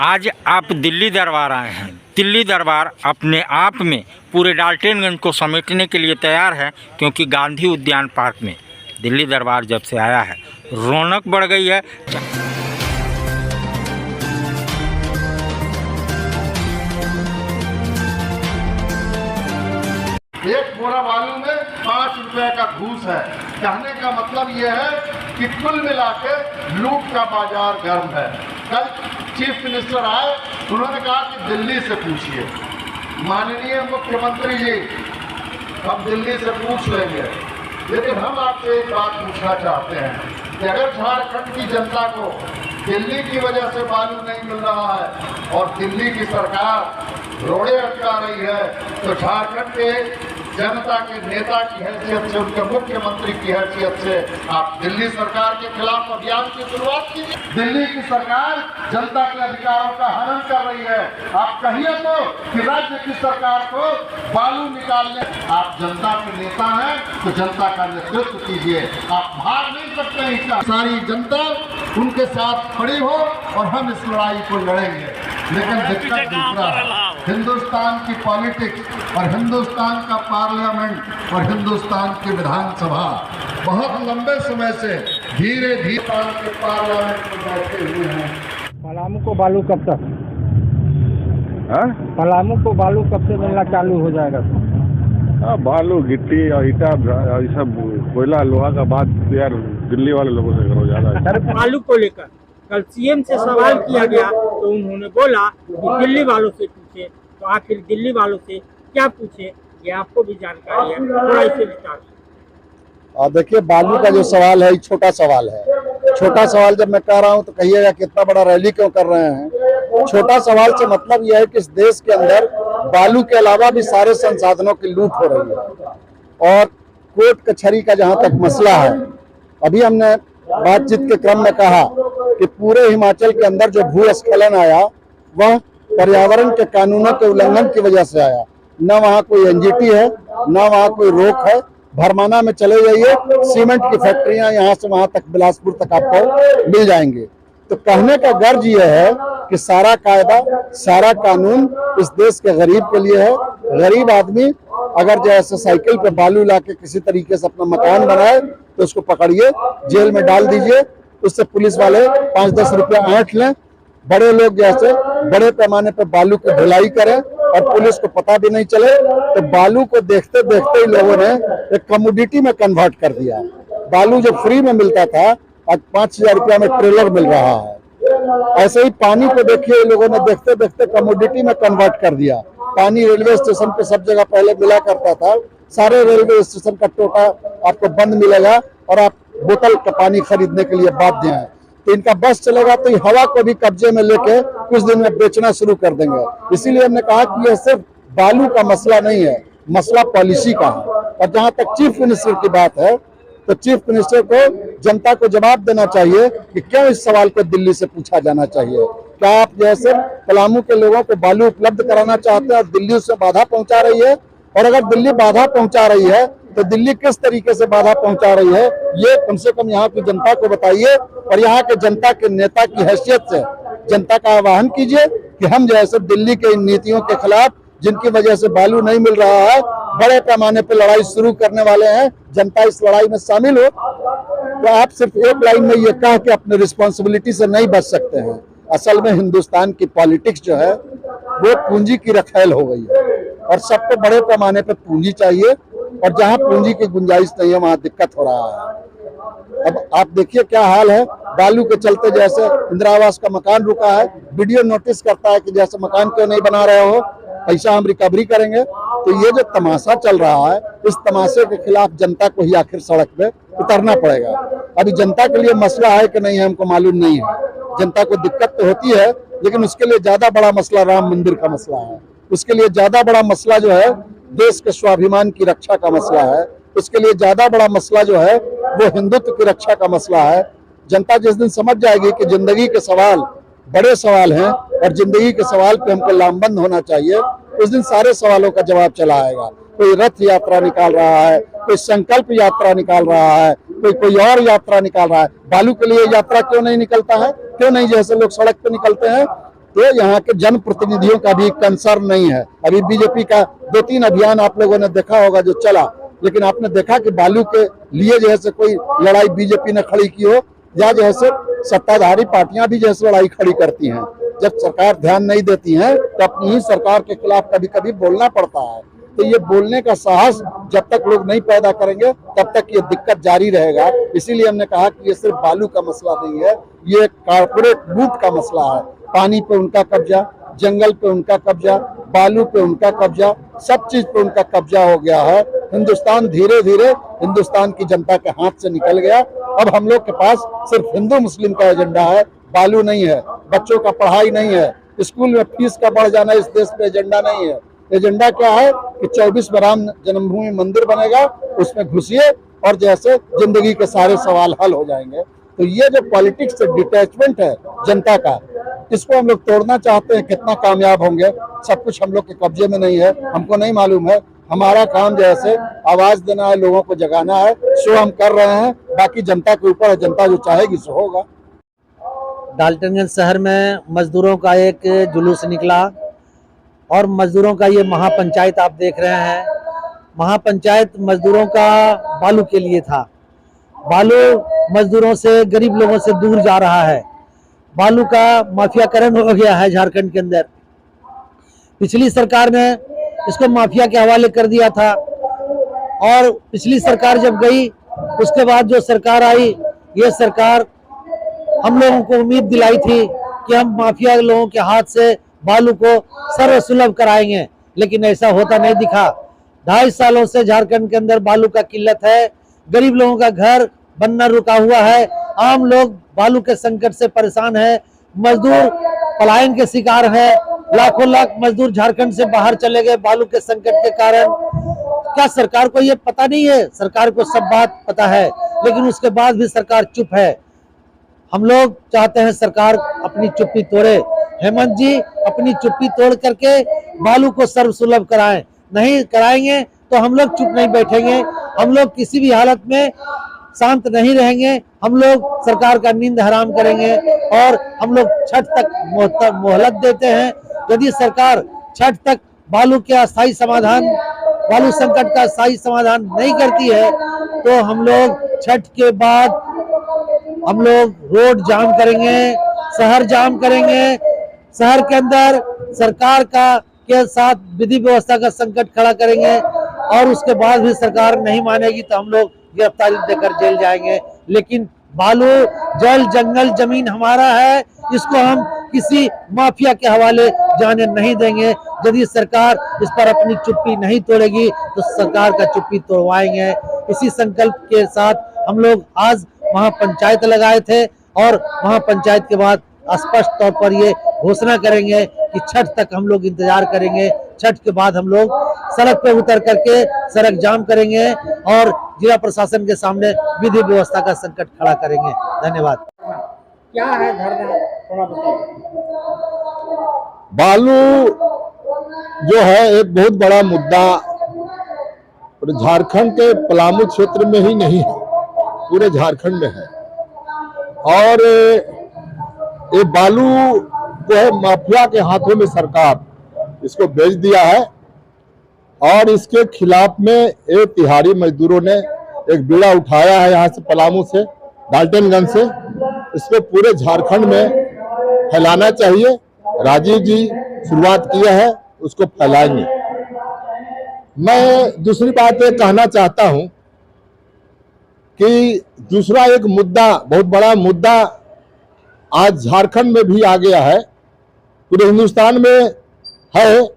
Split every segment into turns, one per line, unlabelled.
आज आप दिल्ली दरबार आए हैं। दिल्ली दरबार अपने आप में पूरे डाल्टनगंज को समेटने के लिए तैयार है, क्योंकि गांधी उद्यान पार्क में दिल्ली दरबार जब से आया है रौनक बढ़ गई है।
एक बोरा बालू में 5 रुपए का घूस है। कहने का मतलब यह है कि कुल मिला के लूट का बाजार गर्म है। कल चीफ मिनिस्टर आए, उन्होंने कहा कि दिल्ली से पूछिए। माननीय मुख्यमंत्री जी, हम दिल्ली से पूछ लेंगे, लेकिन हम आपसे एक बात पूछना चाहते हैं कि अगर झारखंड की जनता को दिल्ली की वजह से बालू नहीं मिल रहा है और दिल्ली की सरकार रोड़े अटका रही है, तो झारखंड के जनता के नेता की हैसियत से, उनके मुख्यमंत्री की हैसियत से आप दिल्ली सरकार के खिलाफ अभियान की शुरुआत कीजिए। दिल्ली की सरकार जनता के अधिकारों का हनन कर रही है। आप कहिए तो कि राज्य की सरकार को बालू निकालने, आप जनता के नेता हैं तो जनता का नेतृत्व कीजिए। आप भाग नहीं सकते इसका। सारी जनता उनके साथ खड़ी हो और हम इस लड़ाई को लड़ेंगे। लेकिन दिक्कत दूसरा है, हिंदुस्तान की पॉलिटिक्स और हिंदुस्तान का पार्लियामेंट और हिंदुस्तान की विधानसभा बहुत लंबे समय से धीरे धीरे के पार्लियामेंट में बैठे हुए हैं।
पलामू को बालू कब तक? पलामू को बालू कब से मिलना चालू हो जाएगा?
बालू, गिट्टी और ईटा, ये सब कोयला लोहा का बात यार दिल्ली वाले लोगों से करो ज्यादा।
सर, बालू को लेकर कल सीएम से सवाल किया गया तो उन्होंने बोला कि दिल्ली वालों से पूछे। तो आखिर दिल्ली वालों से क्या पूछे, ये आपको भी जानकारी है, थोड़ा इसे विस्तार।
देखिए, बालू का जो सवाल है, छोटा सवाल है। छोटा सवाल जब मैं कह रहा हूँ तो कहिएगा कि इतना बड़ा रैली क्यों कर रहे हैं। छोटा सवाल से मतलब यह है कि इस देश के अंदर बालू के अलावा भी सारे संसाधनों की लूट हो रही है। और कोर्ट कचहरी का जहाँ तक मसला है, अभी हमने बातचीत के क्रम में कहा कि पूरे हिमाचल के अंदर जो भूस्खलन आया वह पर्यावरण के कानूनों के उल्लंघन की वजह से आया। न वहाँ कोई एनजीटी है, न वहाँ कोई रोक है। भरमाना में चले जाइए, सीमेंट की फैक्ट्रियां यहाँ से वहां तक, बिलासपुर तक आपको मिल जाएंगे। तो कहने का गर्ज यह है कि सारा कायदा, सारा कानून इस देश के गरीब के लिए है। गरीब आदमी अगर जैसे साइकिल पे बालू लाके किसी तरीके से अपना मकान बनाए तो उसको पकड़िए, जेल में डाल दीजिए, उससे पुलिस वाले 5-10 रुपया ऐंठ लें। बड़े लोग जैसे बड़े पैमाने पर बालू की ढुलाई करें और पुलिस को पता भी नहीं चले, तो बालू को देखते देखते ही लोगों ने एक कमोडिटी में कन्वर्ट कर दिया। बालू जो फ्री में मिलता था, आज 5,000 रुपया में ट्रेलर मिल रहा है। ऐसे ही पानी को देखिए, लोगों ने देखते देखते कमोडिटी में कन्वर्ट कर दिया। पानी रेलवे स्टेशन पे सब जगह पहले मिला करता था, सारे रेलवे स्टेशन का टोटा आपको बंद मिलेगा और आप बोतल का पानी खरीदने के लिए बाध्य हैं। तो इनका बस चलेगा तो हवा को भी कब्जे में लेके कुछ दिन में बेचना शुरू कर देंगे। इसीलिए हमने कहा कि यह सिर्फ बालू का मसला नहीं है, मसला पॉलिसी का है। और जहां तक चीफ मिनिस्टर की बात है, तो चीफ मिनिस्टर को जनता को जवाब देना चाहिए कि क्यों इस सवाल को दिल्ली से पूछा जाना चाहिए। क्या आप जैसे पलामू के लोगों को बालू उपलब्ध कराना चाहते हैं और दिल्ली उससे बाधा पहुंचा रही है? और अगर दिल्ली बाधा पहुंचा रही है तो दिल्ली किस तरीके से बाधा पहुंचा रही है, ये कम से कम यहाँ की जनता को बताइए। और यहाँ के जनता के नेता की हैसियत से जनता का आह्वान कीजिए कि हम जैसे दिल्ली के इन नीतियों के खिलाफ, जिनकी वजह से बालू नहीं मिल रहा है, बड़े पैमाने पर लड़ाई शुरू करने वाले हैं। जनता इस लड़ाई में शामिल हो। तो आप सिर्फ एक लाइन में ये कह के अपने रिस्पॉन्सिबिलिटी से नहीं बच सकते हैं। असल में हिंदुस्तान की पॉलिटिक्स जो है वो पूंजी की रखेल हो गई है और सबको बड़े पैमाने पर पूंजी चाहिए, और जहां पूंजी की गुंजाइश नहीं है वहां दिक्कत हो रहा है। अब आप देखिए क्या हाल है, बालू के चलते जैसे इंदिरा आवास का मकान रुका है, वीडियो नोटिस करता है कि जैसे मकान क्यों नहीं बना रहे हो, पैसा हम रिकवरी करेंगे। तो ये जो तमाशा चल रहा है, इस तमाशे के खिलाफ जनता को ही आखिर सड़क पे उतरना पड़ेगा। अभी जनता के लिए मसला है कि नहीं है हमको मालूम नहीं है। जनता को दिक्कत तो होती है, लेकिन उसके लिए ज्यादा बड़ा मसला राम मंदिर का मसला है। उसके लिए ज्यादा बड़ा मसला जो है देश के स्वाभिमान की रक्षा का मसला है। उसके लिए ज्यादा बड़ा मसला जो है वो हिंदुत्व की रक्षा का मसला है। जनता जिस दिन समझ जाएगी कि जिंदगी के सवाल बड़े सवाल हैं और जिंदगी के सवाल पे हमको लामबंद होना चाहिए, उस दिन सारे सवालों का जवाब चला आएगा। कोई रथ यात्रा निकाल रहा है, कोई संकल्प यात्रा निकाल रहा है, कोई और यात्रा निकाल रहा है। बालू के लिए यात्रा क्यों नहीं निकलता है? क्यों नहीं जैसे लोग सड़क पे निकलते हैं? तो यहाँ के जनप्रतिनिधियों का भी कंसर्न नहीं है। अभी बीजेपी का 2-3 अभियान आप लोगों ने देखा होगा जो चला, लेकिन आपने देखा कि बालू के लिए जैसे कोई लड़ाई बीजेपी ने खड़ी की हो, या जैसे सत्ताधारी पार्टियां भी जैसे लड़ाई खड़ी करती हैं। जब सरकार ध्यान नहीं देती है तो अपनी ही सरकार के खिलाफ कभी कभी बोलना पड़ता है। तो ये बोलने का साहस जब तक लोग नहीं पैदा करेंगे तब तक ये दिक्कत जारी रहेगा। इसीलिए हमने कहा कि ये सिर्फ बालू का मसला नहीं है, ये कारपोरेट लूट का मसला है। पानी पे उनका कब्जा, जंगल पे उनका कब्जा, बालू पे उनका कब्जा, सब चीज पे उनका कब्जा हो गया है। हिंदुस्तान धीरे धीरे हिंदुस्तान की जनता के हाथ से निकल गया। अब हम लोग के पास सिर्फ हिंदू मुस्लिम का एजेंडा है, बालू नहीं है। बच्चों का पढ़ाई नहीं है, स्कूल में फीस का बढ़ जाना इस देश में एजेंडा नहीं है। एजेंडा क्या है कि 24 में राम जन्मभूमि मंदिर बनेगा, उसमें घुसिए और जैसे जिंदगी के सारे सवाल हल हो जाएंगे। तो ये जो पॉलिटिक्स से डिटैचमेंट है जनता का, इसको हम लोग तोड़ना चाहते हैं। कितना कामयाब होंगे, सब कुछ हम लोग के कब्जे में नहीं है, हमको नहीं मालूम है। हमारा काम जैसे आवाज देना है, लोगों को जगाना है, सो हम कर रहे हैं। बाकी जनता के ऊपर है, जनता जो चाहेगी सो होगा।
डाल्टनगंज शहर में मजदूरों का एक जुलूस निकला और मजदूरों का ये महापंचायत आप देख रहे हैं। महापंचायत मजदूरों का बालू के लिए था। बालू मजदूरों से, गरीब लोगों से दूर जा रहा है। बालू का माफियाकरण हो गया है झारखंड के अंदर। पिछली सरकार ने इसको माफिया के हवाले कर दिया था और पिछली सरकार जब गई उसके बाद जो सरकार आई, ये सरकार हम लोगों को उम्मीद दिलाई थी कि हम माफिया लोगों के हाथ से बालू को सर्वसुलभ कराएंगे, लेकिन ऐसा होता नहीं दिखा। 2.5 सालों से झारखंड के अंदर बालू का किल्लत है। गरीब लोगों का घर बनना रुका हुआ है। आम लोग बालू के संकट से परेशान है। मजदूर पलायन के शिकार है। लाखों लाख मजदूर झारखंड से बाहर चले गए बालू के संकट के कारण। क्या सरकार को ये पता नहीं है? सरकार को सब बात पता है, लेकिन उसके बाद भी सरकार चुप है। हम लोग चाहते हैं सरकार अपनी चुप्पी तोड़े। हेमंत जी अपनी चुप्पी तोड़ करके बालू को सर्वसुलभ कराएं। नहीं कराएंगे तो हम लोग चुप नहीं बैठेंगे। हम लोग किसी भी हालत में शांत नहीं रहेंगे। हम लोग सरकार का नींद हराम करेंगे और हम लोग छठ तक मोहलत देते हैं। यदि सरकार छठ तक बालू के अस्थायी समाधान, बालू संकट का अस्थायी समाधान नहीं करती है तो हम लोग छठ के बाद हम लोग रोड जाम करेंगे, शहर जाम करेंगे। शहर के अंदर सरकार के साथ विधि व्यवस्था का संकट खड़ा करेंगे और उसके बाद भी सरकार नहीं मानेगी तो हम लोग गिरफ्तारी देकर जेल जाएंगे। लेकिन बालू, जल, जंगल, जमीन हमारा है, इसको हम किसी माफिया के हवाले जाने नहीं देंगे। यदि सरकार इस पर अपनी चुप्पी नहीं तोड़ेगी तो सरकार का चुप्पी तोड़वाएंगे। इसी संकल्प के साथ हम लोग आज महापंचायत लगाए थे और महापंचायत के बाद स्पष्ट तौर पर ये घोषणा करेंगे कि छठ तक हम लोग इंतजार करेंगे। छठ के बाद हम लोग सड़क पे उतर करके सड़क जाम करेंगे और जिला प्रशासन के सामने विधि व्यवस्था का संकट खड़ा करेंगे। धन्यवाद।
क्या है धरना, थोड़ा बताइए।
बालू जो है एक बहुत बड़ा मुद्दा और झारखंड के पलामू क्षेत्र में ही नहीं है, पूरे झारखंड में है। और ये बालू जो है माफिया के हाथों में सरकार इसको बेच दिया है और इसके खिलाफ में एक तिहाड़ी मजदूरों ने एक बीड़ा उठाया है यहाँ से, पलामू से, डाल्टनगंज से। इसको पूरे झारखंड में फैलाना चाहिए। राजीव जी शुरुआत किया है, उसको फैलाएंगे। मैं दूसरी बात ये कहना चाहता हूं कि दूसरा एक मुद्दा, बहुत बड़ा मुद्दा आज झारखंड में भी आ गया है। पूरे हिंदुस्तान में है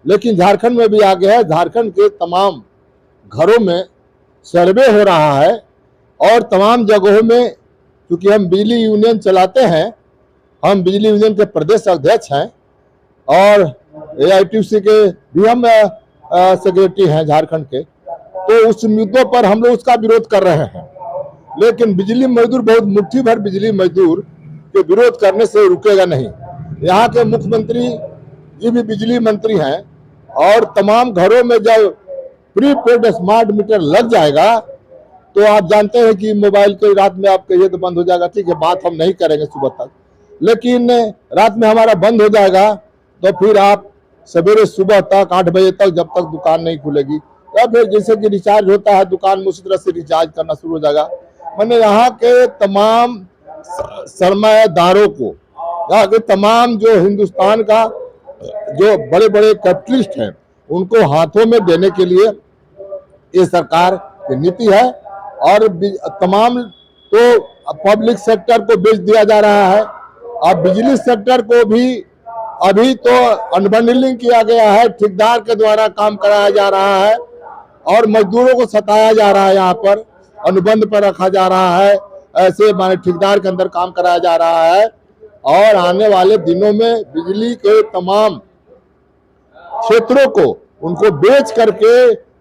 लेकिन झारखंड में भी आ गया है। झारखंड के तमाम घरों में सर्वे हो रहा है और तमाम जगहों में, क्योंकि हम बिजली यूनियन चलाते हैं, हम बिजली यूनियन के प्रदेश अध्यक्ष हैं और AITC के भी हम सेक्रेटरी हैं झारखंड के, तो उस मुद्दों पर हम लोग उसका विरोध कर रहे हैं। लेकिन बिजली मजदूर, बहुत मुट्ठी भर बिजली मजदूर के विरोध करने से रुकेगा नहीं। यहाँ के मुख्यमंत्री जी भी बिजली मंत्री हैं और तमाम घरों में जब प्रीपेड स्मार्ट मीटर लग जाएगा तो आप जानते हैं कि मोबाइल के रात में आप कहिए तो बंद हो जाएगा। ठीक है, बात हम नहीं करेंगे सुबह तक, लेकिन रात में हमारा बंद हो जाएगा तो फिर आप सवेरे सुबह तक 8 बजे तक जब तक दुकान नहीं खुलेगी, या फिर जैसे कि रिचार्ज होता है दुकान में उसी तरह से रिचार्ज करना शुरू हो जाएगा। मैंने यहाँ के तमाम सरमायादारों को, यहाँ के तमाम जो हिंदुस्तान का जो बड़े बड़े कैपिटलिस्ट हैं उनको हाथों में देने के लिए ये सरकार की नीति है। और तमाम तो पब्लिक सेक्टर को बेच दिया जा रहा है, अब बिजली सेक्टर को भी अभी तो अनबंडलिंग किया गया है, ठेकेदार के द्वारा काम कराया जा रहा है और मजदूरों को सताया जा रहा है, यहाँ पर अनुबंध पर रखा जा रहा है, ऐसे माने ठेकेदार के अंदर काम कराया जा रहा है। और आने वाले दिनों में बिजली के तमाम क्षेत्रों को उनको बेच करके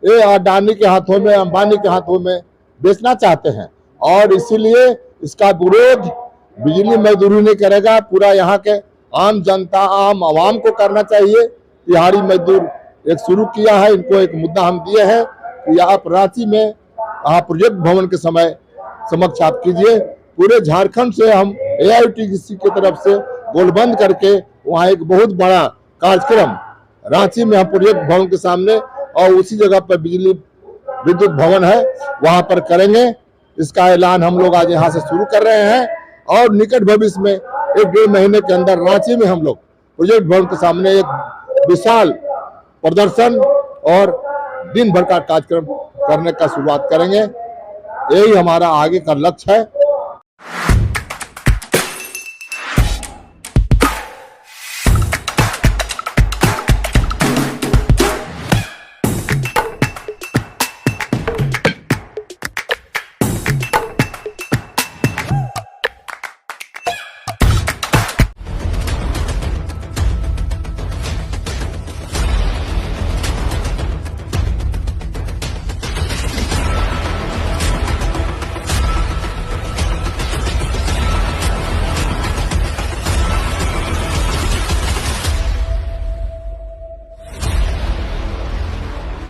ये अडानी के हाथों में, अंबानी के हाथों में बेचना चाहते हैं और इसीलिए इसका विरोध बिजली मजदूरी नहीं करेगा, पूरा यहाँ के आम जनता, आम आवाम को करना चाहिए। दिहाड़ी मजदूर एक शुरू किया है, इनको एक मुद्दा हम दिए हैं कि आप रांची में आप प्रोजेक्ट भवन के समय समक्ष आप कीजिए। पूरे झारखंड से हम AITC की तरफ से गोलबंद करके वहाँ एक बहुत बड़ा कार्यक्रम रांची में हम प्रोजेक्ट भवन के सामने और उसी जगह पर बिजली विद्युत भवन है वहां पर करेंगे। इसका ऐलान हम लोग आज यहाँ से शुरू कर रहे हैं और निकट भविष्य में 1-1.5 महीने के अंदर रांची में हम लोग प्रोजेक्ट भवन के सामने एक विशाल प्रदर्शन और दिन भर का कार्यक्रम करने का शुरुआत करेंगे। यही हमारा आगे का लक्ष्य है।